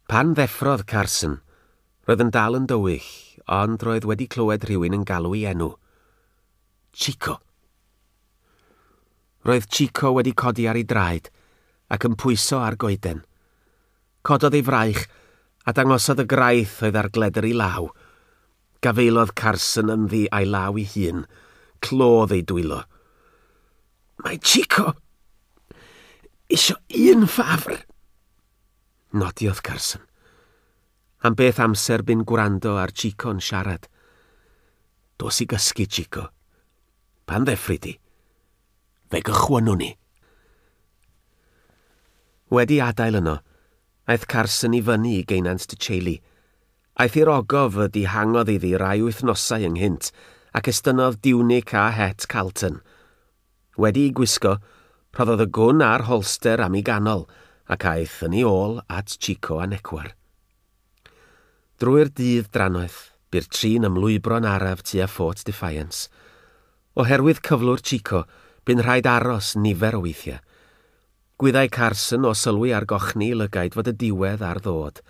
Pan ddeffrodd Carson, roedd yn dal yn dywyll, ond roedd wedi clywed rhywun yn galw ei enw. Chico. Roedd Chico wedi codi ar ei draed ac yn pwyso ar goeden. Cododd ei fraich a dangosodd y graith oedd ar gledr ei law. Gafeilodd Carson yn ddi a'i law ei hun, clodd ei dwylo. Mae Chico isio un ffafr. Nodiodd Carson. Am beth amser bu'n gwrando ar Chico'n siarad. Dos i gysgu, Chico. Pan ddeffri di, fe gychwynwn ni. Wedi adael yno, aeth Carson i fyny i Gaenant dy Cheili. Aeth i'r ogof ydi hangodd iddi rai wythnosau ynghynt ac estynodd diwnic a het Calton. Wedi i gwisgo, rhoddodd y gwn a'r holster am ei ganol ac aeth yn ei ôl at Chico a Necwar. Drwy'r dydd drannoeth, bu'r trin ymlwybro'n araf tua Fort Defiance. Oherwydd cyflwr Chico, bu'n rhaid aros nifer o weithiau. Gwyddai Carson o sylwi ar gochni lygaid fod y diwedd ar ddod,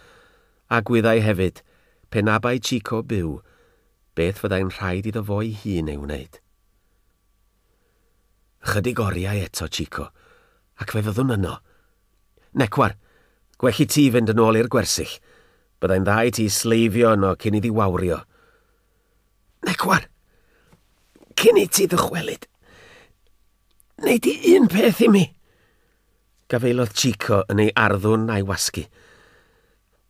a gwyddai hefyd, pen abai Chico byw, beth fyddai'n rhaid iddo fo ei hun ei wneud. Chydig oriau eto, Chico, ac fe fyddwn yno. Necwar, gwech i ti fynd yn ôl i'r gwersyll. Byddai'n dda i ti sleifio yno cyn i ddiwawrio. Necwar, cyn i ti ddychwelyd, wneud i un peth i mi. Gafeilodd Chico yn ei arddwn a'i wasgu.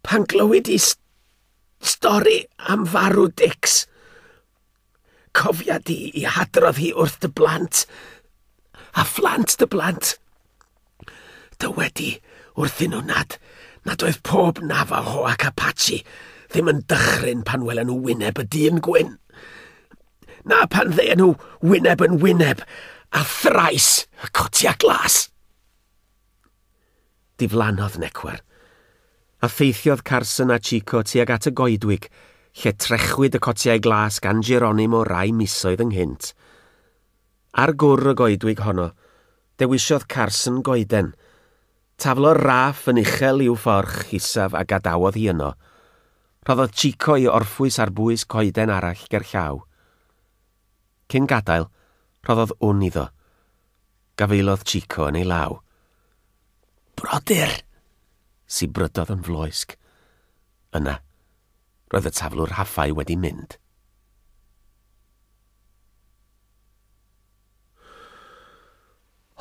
Pan glywyd i stori am farw Dix, cofia di i hadrodd hi wrth dy blant, a phlant dy blant. Dy wedi wrthyn nhw nad oedd pob Navajo ac Apache ddim yn dychryn pan welen nhw wyneb y dyn gwyn. Na pan ddeien nhw wyneb yn wyneb a thrais y cotia glas. Diflannodd Necwar, a theithiodd Carson a Chico tuag at y goedwig, lle trechwyd y cotiau glas gan Geronimo rai misoedd ynghynt. Ar gwr y goedwig honno, dewisiodd Carson goeden. Taflo'r raff yn uchel i'w fforch isaf a gadawodd hi yno. Rhoddodd Chico i orffwys ar bwys coeden arall gerllaw. Cyn gadael, rhoddodd wn iddo. Gafeilodd Chico yn ei law. Brodyr, si brydodd yn floesg. Yna, roedd y taflwr haffau wedi mynd.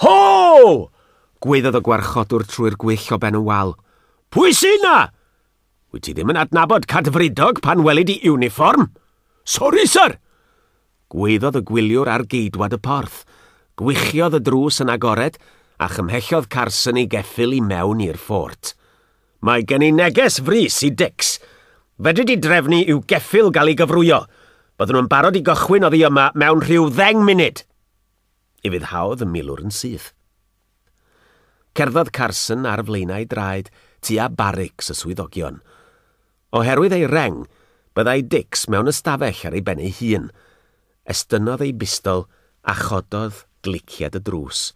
Ho! Gwaeddodd y gwarchodwr trwy'r gwyll o ben y wal. Pwy sy'n na? Wyt ti ddim yn adnabod cadfridog pan welid i uniform? Sori, sir! Gwaeddodd y gwyliwr ar geidwad y porth. Gwychiodd y drws yn agored a chymhellodd Carson ei geffil i mewn i'r ffort. Mae gen i neges frys i Dix. Fedri di drefnu i'w geffil gael ei gyfrwyo. Byddwn nhw'n barod i gychwyn oddi yma mewn rhyw 10 munud. I fyddhaodd y milwr yn syth. Cerddodd Carson ar flaenau draed tua barrics y swyddogion. Oherwydd ei reng, byddai Dix mewn ystafell ar ei ben ei hun. Estynodd ei bistol a chododd gliciad y drws.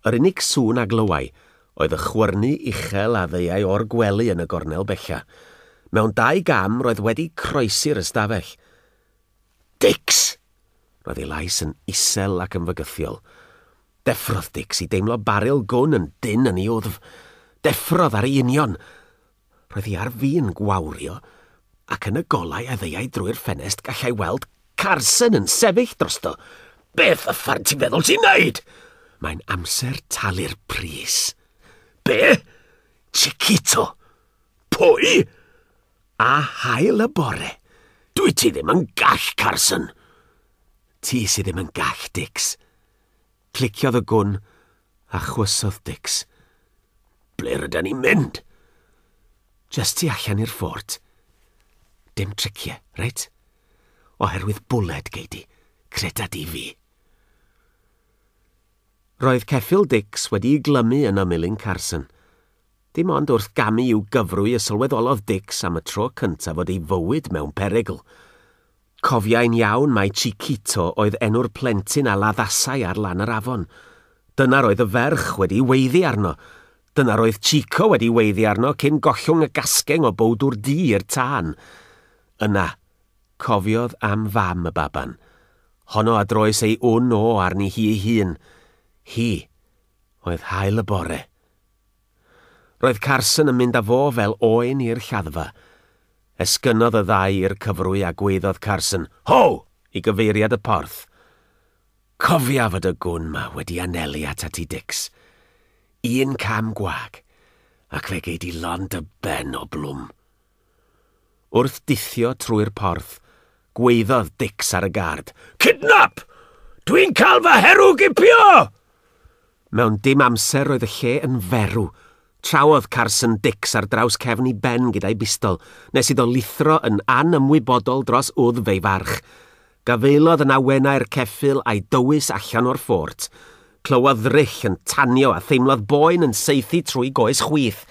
Yr unig sŵn a glywai oedd y chwyrnu uchel a ddeiau o'r gwely yn y gornel bella. Mewn 2 gam roedd wedi croesi'r ystafell. Dix! Roedd ei lais yn isel ac yn fygythiol. Deffrodd Dix i deimlo baril gwn yn dyn yn ei wddf. Deffrodd ar ei union. Roedd hi ar fi'n gwawrio, ac yn y golau a ddeiau drwy'r ffenest gallai weld Carson yn sefyll drosto. Beth y ffarn ti'n feddwl ti'n neud? Mae'n amser talu'r pris. Be? Chiquito? Pwy? A hael y bore. Dwi ti ddim yn gall, Carson. Ti sydd ddim yn gall, Dix. Cliciodd y gwn a chwysodd Dix. Ble rydyn ni'n mynd? Just tu allan i'r ffort. Dim triciau, reit? Oherwydd bwled geidi, creda di fi. Roedd ceffil Dix wedi ei glymu yn ymilyn Carson. Dim ond wrth gamu i'w gyfrwy y sylweddolodd Dix am y tro cyntaf fod ei fywyd mewn perygl. Cofiai'n iawn mai Chiquito oedd enw'r plentyn a laddasau ar lan yr afon. Dyna roedd y ferch wedi weiddi arno. Dyna roedd Chico wedi weiddi arno cyn gollwng y gasgeng o bowdwr di i'r tân. Yna, cofiodd am fam y baban. Honno a droes ei wn o arni hi ei hun. Hi oedd hael y bore. Roedd Carson yn mynd â fo fel oen i'r lladdfa. Esgynnodd y ddau i'r cyfrwy a gweiddodd Carson, "Ho!" I gyfeiriad y porth. Cofia fod y gwn ma wedi anelu at ati Dix. 1 cam gwag, ac fe gei di lond y ben o blwm. Wrth dithio trwy'r porth, gweiddodd Dix ar y gard. "Kidnap! Dwi'n cael fy herw gipio!" Mewn dim amser roedd y lle yn ferw. Trawodd Carson Dix ar draws cefn I ben gyda'i bistol, nes iddo lithro yn anymwybodol dros wddf fei farch. Gafaelodd yn awenau'r ceffyl a'i dywys allan o'r ffort. Clywodd ddryll yn tanio a theimlodd boen yn seithi trwy goes chwith.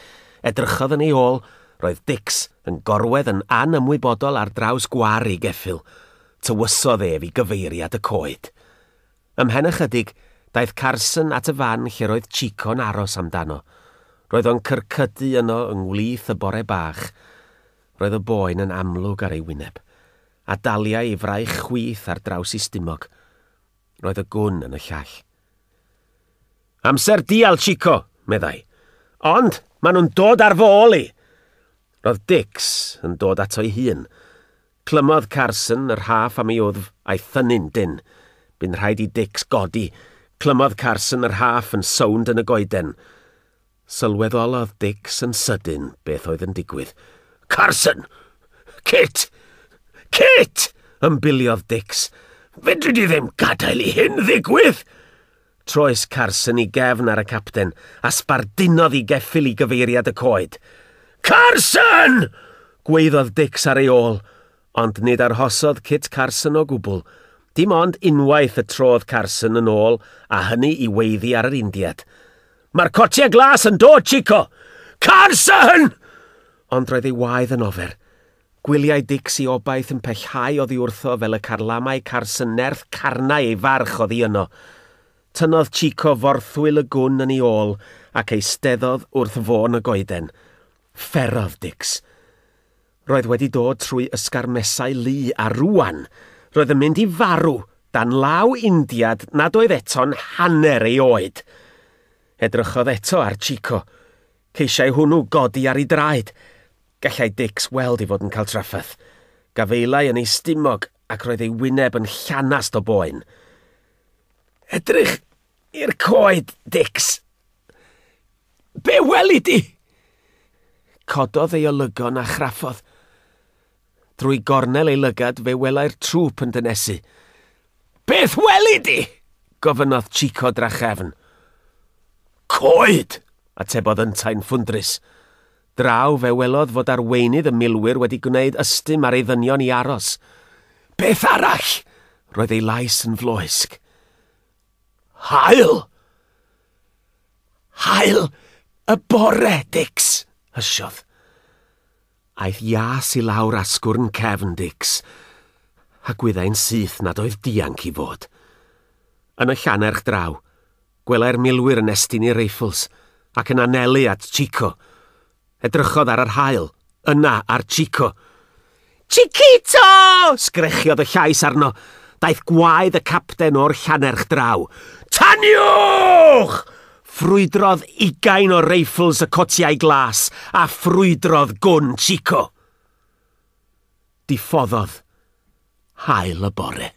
Edrychodd yn ei ôl, roedd Dix yn gorwedd yn anymwybodol ar draws gwar I geffyl. Tywysodd ef I gyfeiriad y coed. Ymhen ychydig, daeth Carson at y fan lle roedd Chico'n aros amdano. Roedd o'n cyrcydu yno yng ngwlith y bore bach. Roedd y boen yn amlwg ar ei wyneb, a daliau I fraich chwith ar draws I stumog. Roedd y gwn yn y llall. "Amser dial, Chico," meddai. "Ond, maen nhw'n dod ar fy ôl I." Roedd Dix yn dod ato ei hun. Clymodd Carson yr haff am ei wddf a'i thynnu'n dyn. Bu'n rhaid I Dix godi. Clymodd Carson yr haff yn sownd yn y goeden. Sylweddolodd Dix yn sydyn beth oedd yn digwydd. "Carson! Kit! Kit!" ymbiliodd Dix. "Fedri di ddim gadael I hyn ddigwydd!" Troes Carson I gefn ar y capten a sbardunodd I geffyl I gyfeiriad y coed. "Carson!" gweiddodd Dix ar ei ôl, ond nid arhosodd Kit Carson o gwbl. Dim ond unwaith y trodd Carson yn ôl a hynny I weiddi ar yr Indiad. "Mae'r cotiau glas yn dod, Chico! Carson!" Ond roedd ei waedd yn ofer. Gwyliau Dix I obaith yn pellhau oddi wrtho fel y carlamau Carson nerth carnau ei farch oddi yno. Tynnodd Chico forthwyl y gwn yn ei ôl ac eisteddodd wrth fôn y goeden. Fferodd Dix. Roedd wedi dod trwy ysgarmesau lu a rwan. Roedd yn mynd I farw dan law Indiad nad oedd eto'n hanner ei oed. Edrychodd eto ar Chico. Ceisiau hwnnw godi ar ei draed. Gallai Dix weld I fod yn cael traffaith. Gafaelai yn ei stumog ac roedd ei wyneb yn llanast o boen. "Edrych i'r coed, Dix. Be weli di?" Cododd ei olygon a chraffodd. Drwy gornel ei lygad fe welai'r trŵp yn dynesu. "Beth weli di?" gofynnodd Chico drachefn. "Coed!" atebodd yntain ffwndrus. Draw fe welodd fod arweinydd y milwyr wedi gwneud ystym ar ei ddynion I aros. "Beth arall?" roedd ei lais yn floesg. "Hael! Hael y bore, Dix!" hysiodd. Aeth ias I lawr asgwrn cefn Dix, a gwyddau'n syth nad oedd dianc I fod. Yn y llanerch draw, gwelai'r milwyr yn estyn I reifls, ac yn anelu at Chico. Edrychodd ar yr hael, yna ar Chico. "Chiquito!" sgrechiodd y llais arno. Daeth gwaed y capten o'r llanerch draw. "Taniwch!" Ffrwydrodd 20 o reifls y cotiau glas a ffrwydrodd gwn Chico. Diffoddodd hael y bore.